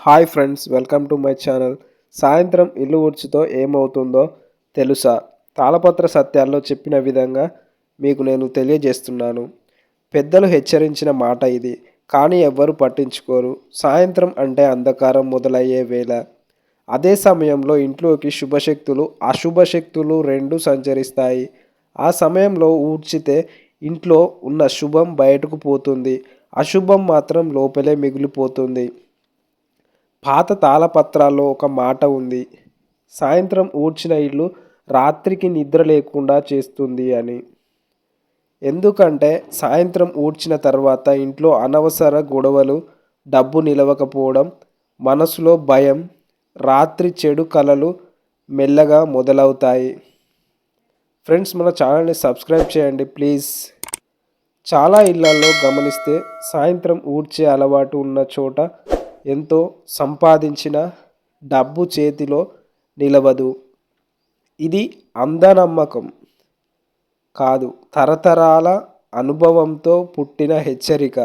Hi friends, welcome to my channel. సాయంత్రం ఇల్లు ఊడ్చుతో ఏమవుతుందో తెలుసా? తాళపత్ర సత్యాల్లో చెప్పిన విధంగా మీకు నేను తెలియజేస్తున్నాను. పెద్దలు హెచ్చరించిన మాట ఇది, కానీ ఎవ్వరు పట్టించుకోరు. సాయంత్రం అంటే అంధకారం మొదలయ్యే వేళ. అదే సమయంలో ఇంట్లోకి శుభశక్తులు అశుభశక్తులు రెండు సంచరిస్తాయి. ఆ సమయంలో ఊడ్చితే ఇంట్లో ఉన్న శుభం బయటకు పోతుంది, అశుభం మాత్రం లోపలే మిగిలిపోతుంది. పాత తాళపత్రాల్లో ఒక మాట ఉంది, సాయంత్రం ఊడ్చిన ఇల్లు రాత్రికి నిద్ర లేకుండా చేస్తుంది అని. ఎందుకంటే సాయంత్రం ఊడ్చిన తర్వాత ఇంట్లో అనవసర గొడవలు, డబ్బు నిలవకపోవడం, మనసులో భయం, రాత్రి చెడు కలలు మెల్లగా మొదలవుతాయి. ఫ్రెండ్స్, మన ఛానల్ని సబ్స్క్రైబ్ చేయండి ప్లీజ్. చాలా ఇళ్లలో గమనిస్తే సాయంత్రం ఊడ్చే అలవాటు ఉన్న చోట ఎంతో సంపాదించిన డబ్బు చేతిలో నిలవదు. ఇది అంధనమ్మకం కాదు, తరతరాల అనుభవంతో పుట్టిన హెచ్చరిక.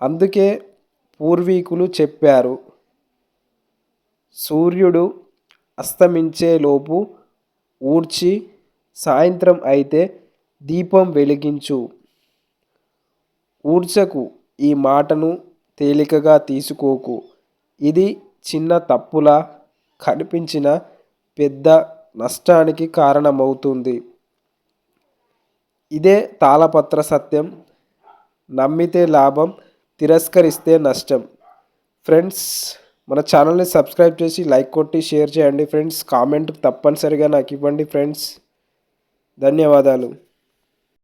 అందుకే పూర్వీకులు చెప్పారు, సూర్యుడు అస్తమించేలోపు ఊడ్చి సాయంత్రం అయితే దీపం వెలిగించు. ఊడ్చకు, ఈ మాటను తేలికగా తీసుకోకు. ఇది చిన్న తప్పులా కనిపించిన పెద్ద నష్టానికి కారణమవుతుంది. ఇదే తాళపత్ర సత్యం. నమ్మితే లాభం, తిరస్కరిస్తే నష్టం. ఫ్రెండ్స్, మన ఛానల్ని సబ్స్క్రైబ్ చేసి లైక్ కొట్టి షేర్ చేయండి ఫ్రెండ్స్. కామెంట్ తప్పనిసరిగా నాకు ఇవ్వండి ఫ్రెండ్స్. ధన్యవాదాలు.